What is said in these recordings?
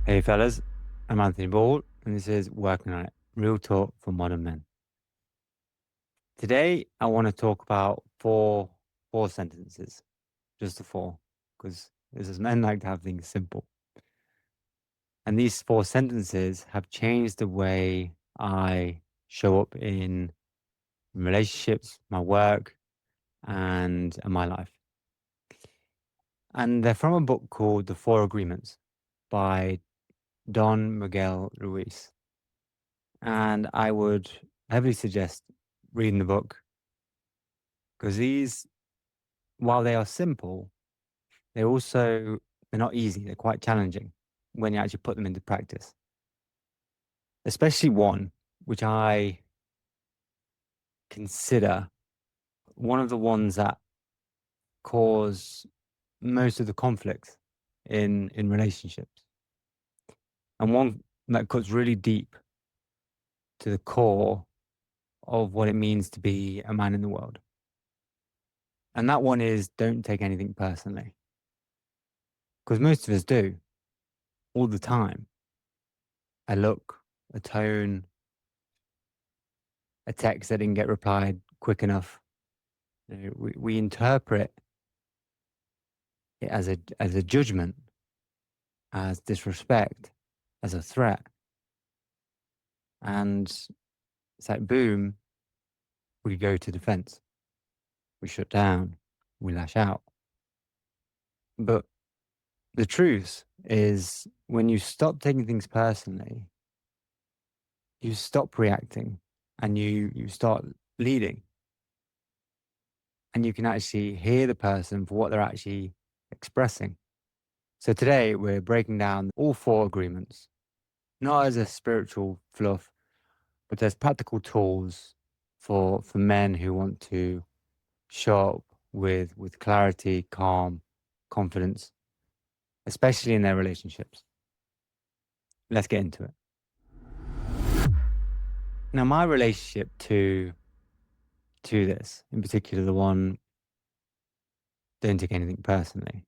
Hey fellas, I'm Anthony Ball, and this is Working on It, Real Talk for Modern Men. Today, I want to talk about four sentences, just the four, because as men like to have things simple. And these four sentences have changed the way I show up in relationships, my work, and in my life. And they're from a book called The Four Agreements by Don Miguel Ruiz. And I would heavily suggest reading the book because these, while they are simple, they're not easy. They're quite challenging when you actually put them into practice. Especially one which I consider one of the ones that cause most of the conflicts in relationships, and one that cuts really deep to the core of what it means to be a man in the world. And that one is don't take anything personally. Because most of us do all the time. A look, a tone, a text that didn't get replied quick enough. We interpret it as a judgment, as disrespect, as a threat. And it's like, boom, we go to defense. We shut down. We lash out. But the truth is, when you stop taking things personally, you stop reacting and you start leading. And you can actually hear the person for what they're actually expressing. So today we're breaking down all four agreements, not as a spiritual fluff, but as practical tools for men who want to show up with clarity, calm, confidence, especially in their relationships. Let's get into it. Now, my relationship to this, in particular, the one don't take anything personally,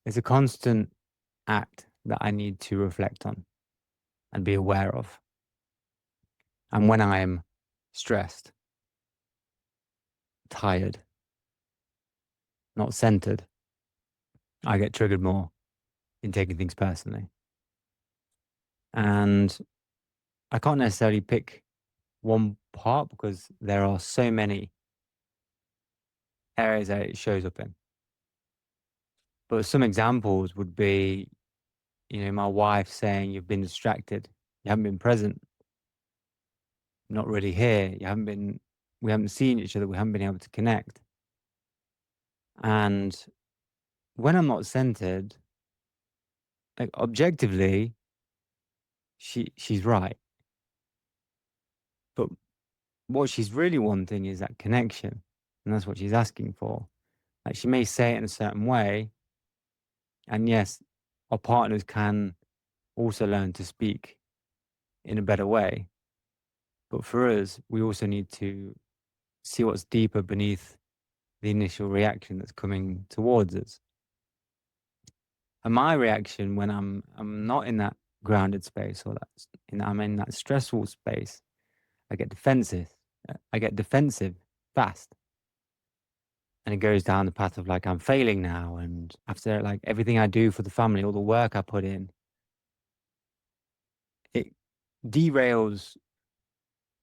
is a constant act that I need to reflect on and be aware of. And when I'm stressed, tired, not centered, I get triggered more in taking things personally. And I can't necessarily pick one part because there are so many areas that it shows up in. But some examples would be, my wife saying, "You've been distracted, you haven't been present, not really here, we haven't seen each other, we haven't been able to connect." And when I'm not centered, like objectively, she's right. But what she's really wanting is that connection. And that's what she's asking for. Like she may say it in a certain way. And yes, our partners can also learn to speak in a better way. But for us, we also need to see what's deeper beneath the initial reaction that's coming towards us. And my reaction when I'm not in that grounded space or I'm in that stressful space, I get defensive. I get defensive fast. And it goes down the path of like, I'm failing now. And after like everything I do for the family, all the work I put in, it derails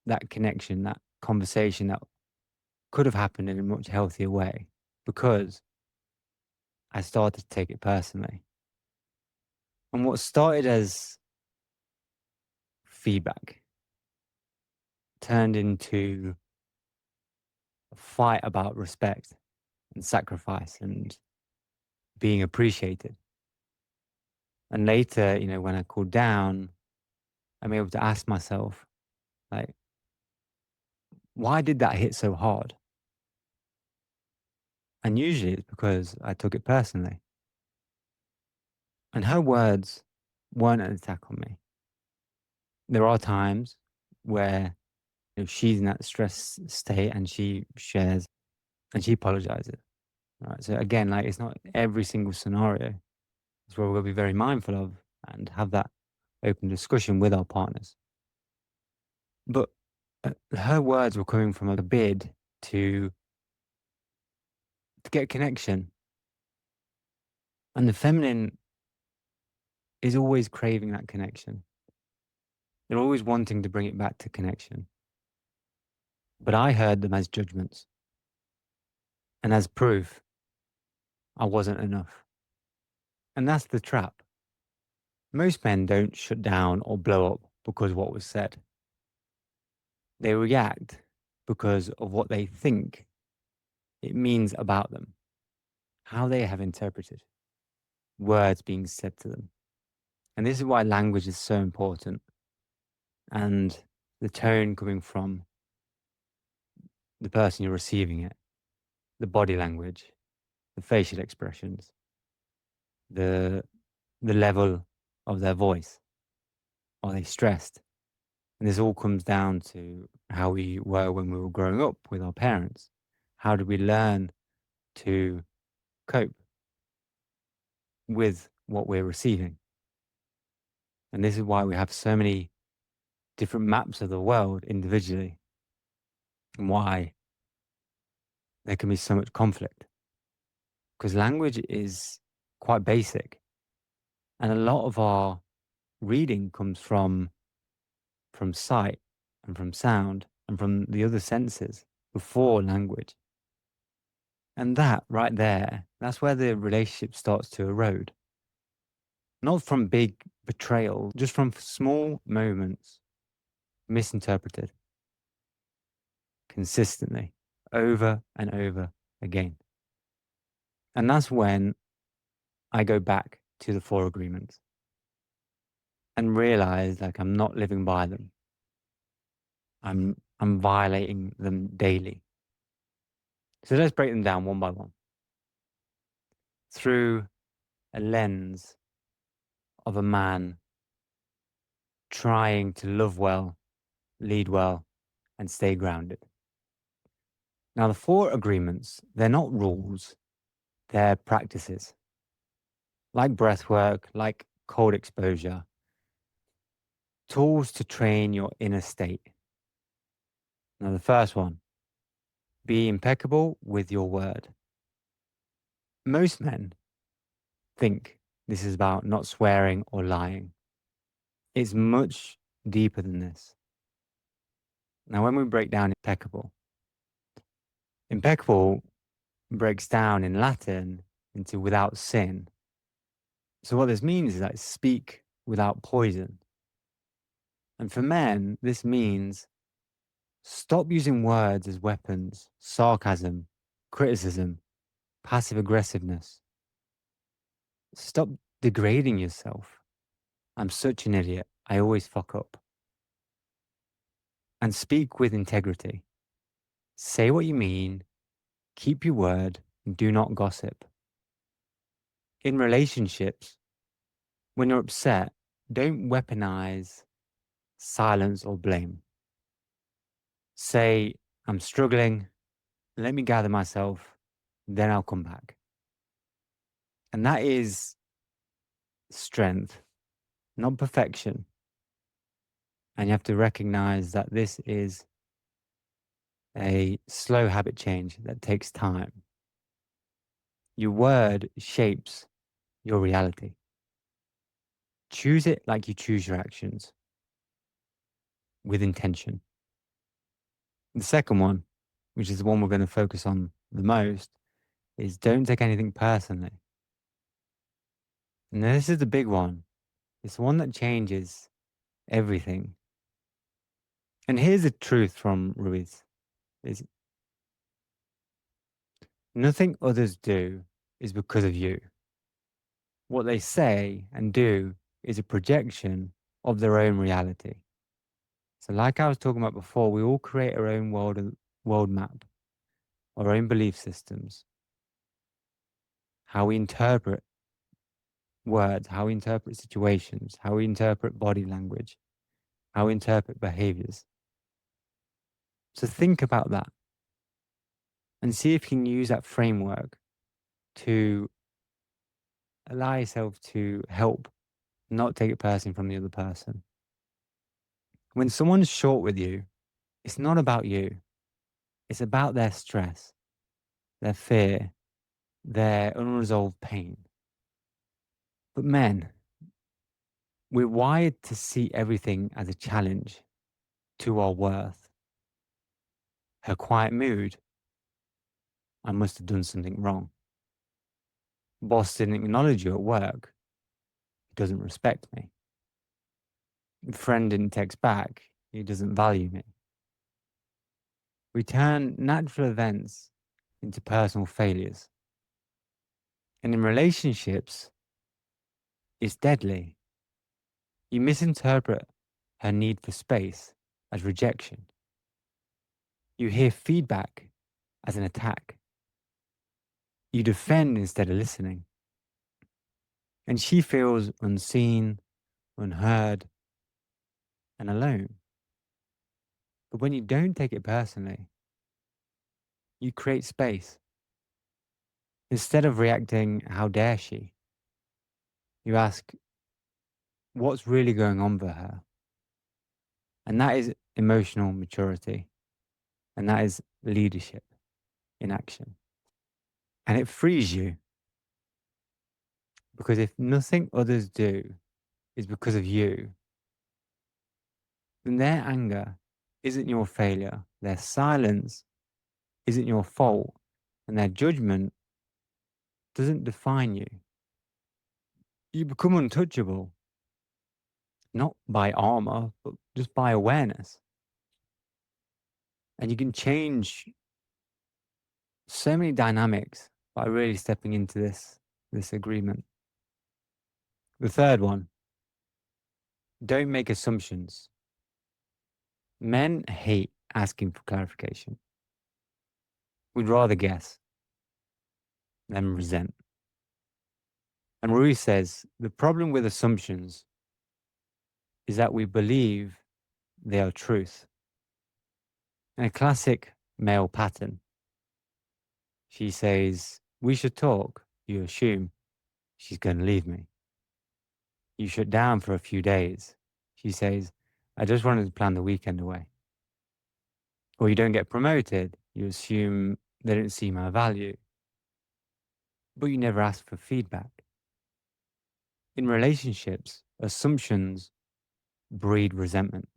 that connection, that conversation that could have happened in a much healthier way because I started to take it personally. And what started as feedback turned into a fight about respect and sacrifice and being appreciated. And later, when I cooled down, I'm able to ask myself, like, why did that hit so hard? And usually it's because I took it personally. And her words weren't an attack on me. There are times where she's in that stress state and she shares and she apologizes. Right. So again, like it's not every single scenario. It's where we've got to be very mindful of and have that open discussion with our partners. But her words were coming from a bid to get connection. And the feminine is always craving that connection. They're always wanting to bring it back to connection. But I heard them as judgments. And as proof, I wasn't enough. And that's the trap. Most men don't shut down or blow up because of what was said. They react because of what they think it means about them, how they have interpreted words being said to them. And this is why language is so important. And the tone coming from the person you're receiving it, the body language, the facial expressions, the level of their voice. Are they stressed? And this all comes down to how we were when we were growing up with our parents. How did we learn to cope with what we're receiving? And this is why we have so many different maps of the world individually, and why there can be so much conflict. Because language is quite basic. And a lot of our reading comes from sight and from sound and from the other senses before language. And that right there, that's where the relationship starts to erode. Not from big betrayal, just from small moments misinterpreted consistently over and over again. And that's when I go back to the four agreements and realize like I'm not living by them. I'm violating them daily. So let's break them down one by one through a lens of a man trying to love well, lead well, and stay grounded. Now, the four agreements, they're not rules, they're practices. Like breath work, like cold exposure, tools to train your inner state. Now, the first one, be impeccable with your word. Most men think this is about not swearing or lying. It's much deeper than this. Now, when we break down impeccable breaks down in Latin into without sin. So what this means is that speak without poison. And for men, this means stop using words as weapons, sarcasm, criticism, passive aggressiveness. Stop degrading yourself. I'm such an idiot. I always fuck up. And speak with integrity. Say what you mean, keep your word, and do not gossip. In relationships, when you're upset, don't weaponize silence or blame. Say, I'm struggling, let me gather myself, then I'll come back. And that is strength, not perfection. And you have to recognize that this is a slow habit change that takes time. Your word shapes your reality. Choose it like you choose your actions, with intention. The second one, which is the one we're going to focus on the most, is don't take anything personally. And this is the big one. It's the one that changes everything. And here's the truth from Ruiz is nothing others do is because of you. What they say and do is a projection of their own reality. So like I was talking about before, we all create our own world map, our own belief systems, how we interpret words, how we interpret situations, how we interpret body language, how we interpret behaviors. So think about that and see if you can use that framework to allow yourself to help, not take it personally from the other person. When someone's short with you, it's not about you. It's about their stress, their fear, their unresolved pain. But men, we're wired to see everything as a challenge to our worth. Her quiet mood, I must have done something wrong. Boss didn't acknowledge you at work, he doesn't respect me. Friend didn't text back, he doesn't value me. We turn natural events into personal failures. And in relationships, it's deadly. You misinterpret her need for space as rejection. You hear feedback as an attack. You defend instead of listening. And she feels unseen, unheard, and alone. But when you don't take it personally, you create space. Instead of reacting, how dare she? You ask, what's really going on for her? And that is emotional maturity. And that is leadership in action. And it frees you because if nothing others do is because of you, then their anger isn't your failure, their silence isn't your fault, and their judgment doesn't define you. You become untouchable, not by armor, but just by awareness. And you can change so many dynamics by really stepping into this agreement. The third one, don't make assumptions. Men hate asking for clarification. We'd rather guess than resent. And Ruiz says the problem with assumptions is that we believe they are truth. In a classic male pattern, she says, we should talk. You assume she's going to leave me. You shut down for a few days. She says, I just wanted to plan the weekend away. Or you don't get promoted. You assume they don't see my value. But you never ask for feedback. In relationships, assumptions breed resentment.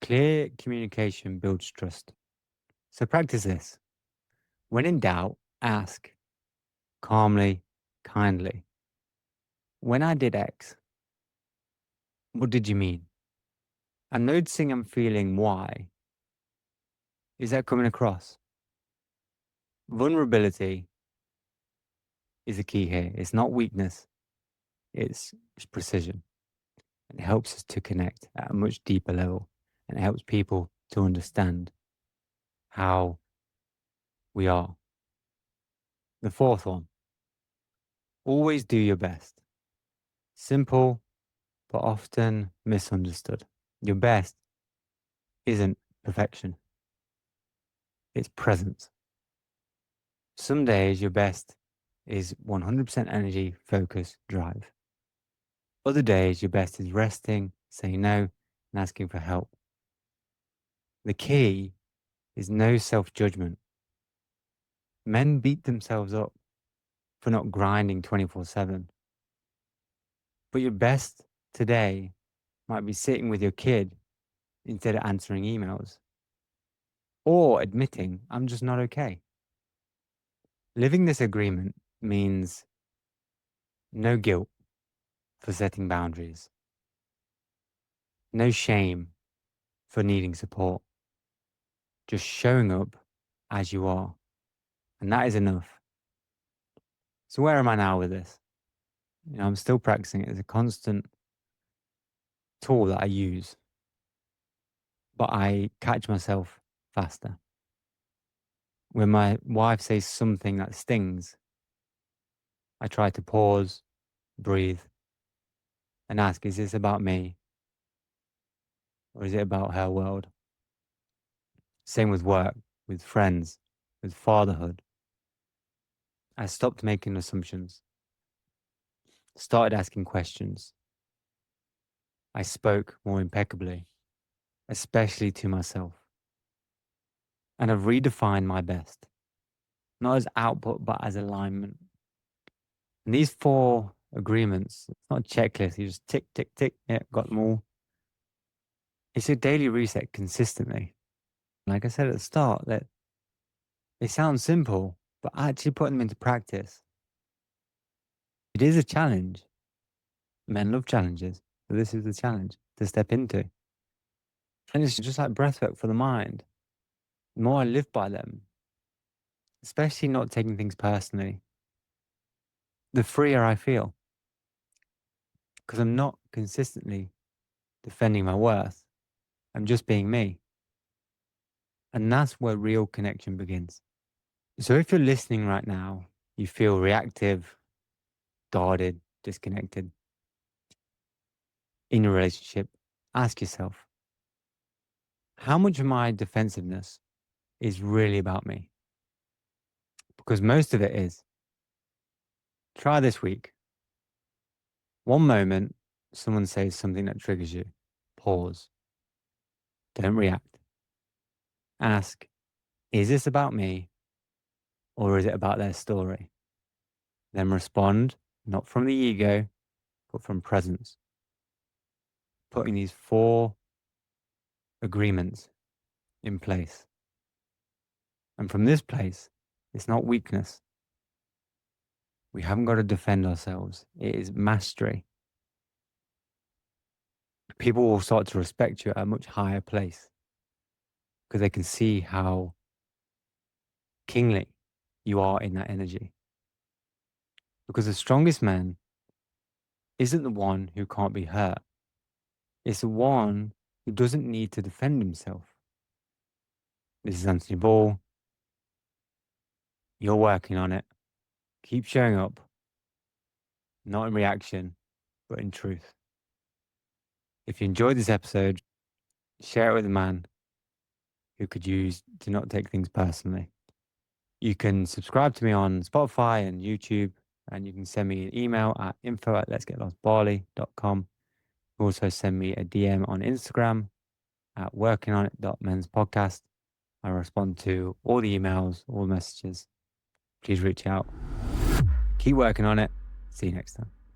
Clear communication builds trust. So practice this. When in doubt, ask calmly, kindly. When I did X, what did you mean? I'm noticing I'm feeling Y. Is that coming across? Vulnerability is the key here. It's not weakness, it's precision. It helps us to connect at a much deeper level, and it helps people to understand how we are. The fourth one, always do your best. Simple, but often misunderstood. Your best isn't perfection, it's presence. Some days your best is 100% energy, focus, drive. Other days your best is resting, saying no, and asking for help. The key is no self-judgment. Men beat themselves up for not grinding 24/7. But your best today might be sitting with your kid instead of answering emails or admitting, I'm just not okay. Living this agreement means no guilt for setting boundaries, no shame for needing support, just showing up as you are. And that is enough. So where am I now with this? I'm still practicing it as a constant tool that I use, but I catch myself faster. When my wife says something that stings, I try to pause, breathe, and ask, is this about me? Or is it about her world? Same with work, with friends, with fatherhood. I stopped making assumptions. started asking questions. I spoke more impeccably, especially to myself. And I've redefined my best, not as output, but as alignment. And these 4 agreements, it's not a checklist. You just tick, tick, tick. Yeah, got them all. It's a daily reset consistently. Like I said at the start, that they sound simple, but actually putting them into practice, it is a challenge. Men love challenges. So this is the challenge to step into. And it's just like breathwork for the mind. The more I live by them, especially not taking things personally, the freer I feel. Because I'm not consistently defending my worth. I'm just being me. And that's where real connection begins. So if you're listening right now, you feel reactive, guarded, disconnected in your relationship, ask yourself, how much of my defensiveness is really about me? Because most of it is. Try this week. One moment, someone says something that triggers you. Pause. Don't react. Ask, is this about me or is it about their story? Then respond, not from the ego, but from presence. Putting these 4 agreements in place. And from this place, it's not weakness. We haven't got to defend ourselves. It is mastery. People will start to respect you at a much higher place because they can see how kingly you are in that energy. Because the strongest man isn't the one who can't be hurt. It's the one who doesn't need to defend himself. This is Anthony Ball. You're working on it. Keep showing up, not in reaction, but in truth. If you enjoyed this episode, share it with a man who could use to not take things personally. You can subscribe to me on Spotify and YouTube, and you can send me an email at info@letsgetlostbarley.com. Also send me a DM on Instagram at workingonit.menspodcast. I respond to all the emails, all the messages. Please reach out. Keep working on it. See you next time.